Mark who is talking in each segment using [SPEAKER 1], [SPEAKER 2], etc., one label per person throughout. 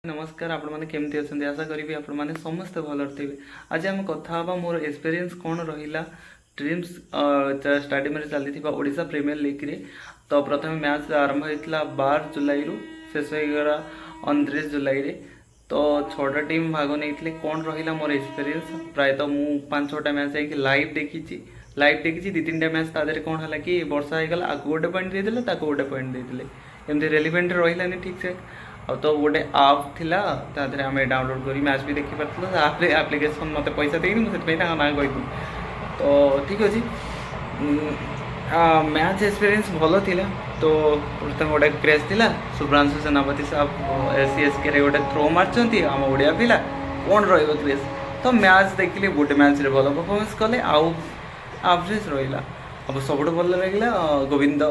[SPEAKER 1] नमस्कार आपण मैंने केमती अच्छा आशा करी आपण मैंने समस्ते भल थे। आज आम कथा मोर एक्सपीरियंस कौन रहा ड्रीम्स स्टाडियम में चली ओडिशा प्रीमियर लीग रे। तो प्रथम मैच आरंभ होता 12 जुलाई रु शेष होगा 29 जुलाई रे। तो 6टा टीम भाग नहीं कौन रहा मोर एक्सपीरियंस प्रायतः मु 5-6टा मैच जाकि लाइव देखी 2-3टा मैच तादेह कौन है कि वर्षा होगला आपको गोटे पॉइंट देते गोटे पॉइंट देते एमती रेलिवेंट रही ठीक से। अब तो गोटे आप थिला तादरे आम डाउनलोड करी मैच भी देखी पार्थ आप्लिकेसन मत पैसा देनी मुझे ना कही तो ठीक अच्छे। मैच एक्सपीरियंस भल थिला। तो प्रथम गोटे क्रेज थिला शुभ्रांशु सेनापति साहब सीएसके रे गोटे थ्रो मार्चंती आम ओडिया पिला कौन रही क्रेज। तो मैच देखिले गोटे मैच रे भल परफॉर्मेंस कले आउ एवरेज रहा। अब सब भल लगे गोविंद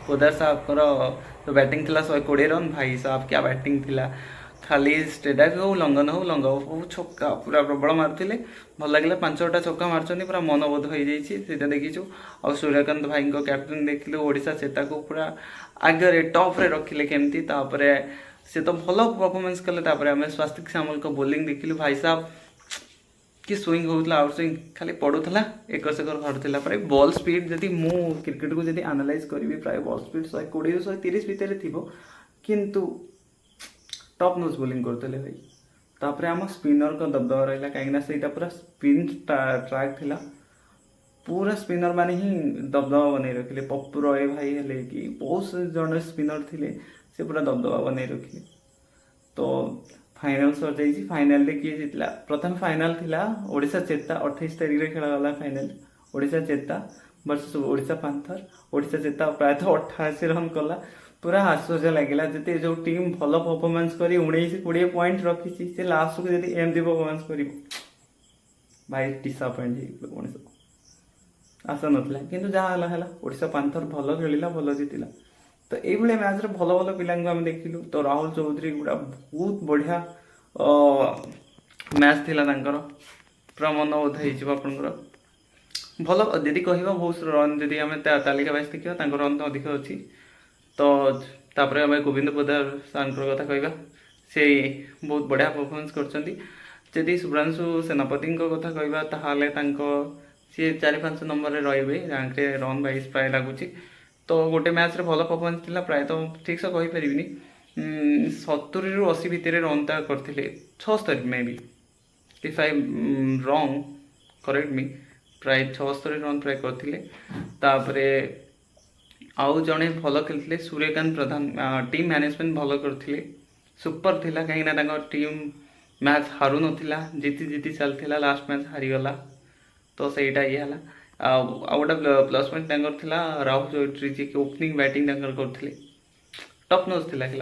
[SPEAKER 1] पोदार साहब तो बैटिंग थिला 120 रन। भाई साहब क्या बैटिंग थिला खाली स्टेडाक हो लंगन हो छक्का पूरा प्रबल मारुले भल लगे 5-6टा छक्का मार्चंती पूरा मनबोध हो जाता देखीचु। आ सूर्यकांत भाई कैप्टेन देखिलु ओडिशा चेता को पूरा आगे टॉप रे रखिले केमती से तो भल परफॉर्मेंस कले। आम स्वास्तिक सामल को बोलिंग देखिलु भाई साहब कि स्विंग होता आउट स्विंग खाली पड़ूला एकर सेकर घटूला प्राय बॉल स्पीड जदि मु क्रिकेट को जदि एनालाइज करी प्राय बॉल स्पीड 120-130 भितर थी किंतु टॉप नोज बोलिंग करते भाई। तापर आम स्पिनर को दबदबा रहा कहीं पूरा स्पिन ट्रैक थिला पूरा स्पिनर माने ही दबदबा बन रखिले। पप्पू रॉय भाई हेले कि बहुत जन स्पिनर थिले से पूरा दबदबा बन रखिले। तो फाइनाल सर जाइए फाइनाल किए जीतला प्रथम फाइनाल थिला ओडिशा चेता 28 तारीख रे खेला गला फाइनाल ओडिशा चेता वर्सेस ओडिशा पांथर। ओडिशा चेता प्रायतः 88 रन कला पूरा आश्चर्य लगे जिते जो टीम भल परफॉर्मेंस करी 19-20 पॉइंट रखी से लास्ट को जब एमती परफॉर्मेंस कर भाई डिसअपॉइंट मनीष आशा नाला कि जहाँ ओडिशा पांथर भल खेला भल जीतला। तो ये मैच रे भल भल पिला आम देखिलु। तो राहुल चौधरी गुड़ा बहुत बढ़िया मैच थिला पूरा मनबोध होकर भल जदि कह बहुत रन जदि आम तालिका वाइज देखा रन तो अधिक अच्छी। तो तापर आम गोविंद पोदार सार कथा कह से बहुत बढ़िया परफॉर्मेंस कर। शुभ्रांशु सेनापति कथा कह सी 4-5 नंबर रे रैंक रे रन वाइज प्राय लगुच। तो गोटे मैच रे भल परफॉर्मेंस थिला प्रायतः ठीक से कहि परिबिनी 70 ରୁ 80 भितर रन ता करथिले 76 may be if I wrong correct मी प्राय 76 रन प्राय करथिले। तापरे आउ जणे भल खेलथिले सूर्यकांत प्रधान टीम मैनेजमेंट भल करथिले सुपर थिला कहीं ना तांको टीम मैच हारु नथिला जीती जीती चलथिला लास्ट मैच हारी गला। तो सेटा ये हला गोटे प्लस पॉइंट थिला राहुल चौधरी जी की ओपनिंग बैटिंग करते टप नोज थिला खेल।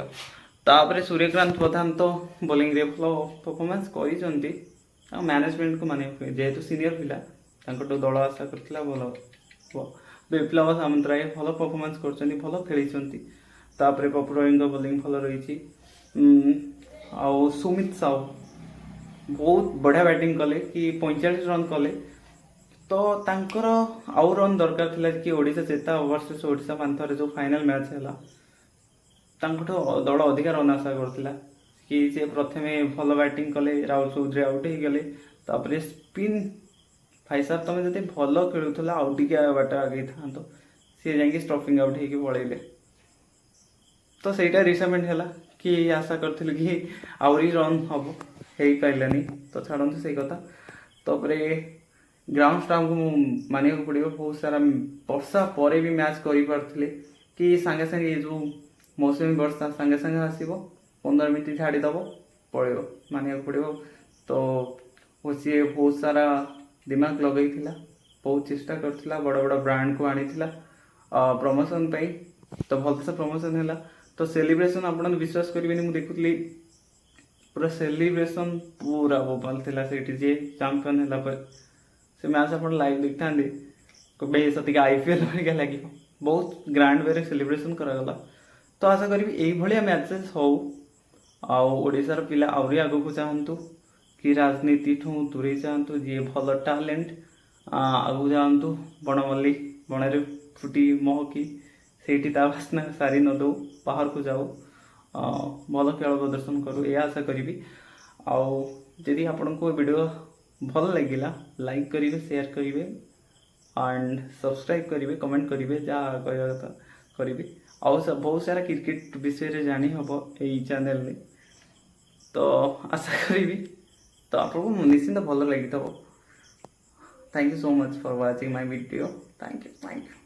[SPEAKER 1] तापर सूर्यकांत प्रधान तो बोलिंग रे भल परफॉर्मेंस कर मैनेजमेंट को माने जेहेतु सीनियर पिला दल आशा करथिला भल विप्लव सामंतराय भल परफॉर्मेंस कर भल खेली। तापर पप्पू रॉय बोलिंग भल रही आउ सुमित साहू बहुत बढ़िया बैटिंग कले कि 45 रन कले। तो तांकर आउ रन दरकार थिला कि ओडिशा चेता वर्सेस ओडिशा पांथर जो फाइनल मैच है दल अधिक रन आशा करथिला कि से प्रथमे भल बैटिंग कले राहुल चौधरी आउट हो गले। तापर स्पिन भाई साहब तुम जब भल खेलुला आउ टिके बाट आगे था सी जाकि स्टफिंग आउट हो पड़े। तो सहीटा रिसमेंट है कि आशा करूँ कि आहरी रन हम हो पारानी। तो छाड़ू से कथा तापर ग्राउंड स्टाफ को मानिया पड़ो बहुत सारा वर्षा पर भी मैच कर कि सांगे सांगे जो मौसमी वर्षा सांगे सांगे आसो 15 मिनट छाड़ीदेव पड़ो मानिया पड़ो। तो सी बहुत सारा दिमाग लगे बहुत चेष्टा करथिला बड़ बड़ ब्रांड को आनी प्रमोशन पाई। तो भल से प्रमोशन है। तो सेलिब्रेशन आप विश्वास करेंगे मुझे देखुली पूरा सेलिब्रेशन पूरा बोपाल थिला सेठी जे चैंपियन है से मैच आप लाइव देखता कभी से आईपीएल भरिका लगे बहुत ग्रांड वे सेलिब्रेशन करागला। तो आशा करी यही मैचेस हो आशार पिला आहरी आग को चाहतु कि राजनीति ठू दूरे जातु जी भल टैलेंट आगू जातु बणमल्ली बणरे फुटी महकी से बास्ना सारी न दो बाहर को जाओ ଭଲ ଖେଳ ପ୍ରଦର୍ଶନ କରୁ ଏହା ଆଶା କରିବି। ଆଉ ଯଦି ଆପଣଙ୍କୁ ଭିଡ଼ିଓ ଭଲ ଲାଗିଲା ଲାଇକ୍ କରିବେ, ସେୟାର କରିବେ एंड सब्सक्राइब करेंगे, कमेंट करेंगे, जहाँ कहवा कथा करेंगे। आउ बहुत सारा क्रिकेट विषय जानी हम यही चैनल में, तो आशा करी तो आपको निश्चिंत भल लगी। Thank you so much for watching my video. Thank you.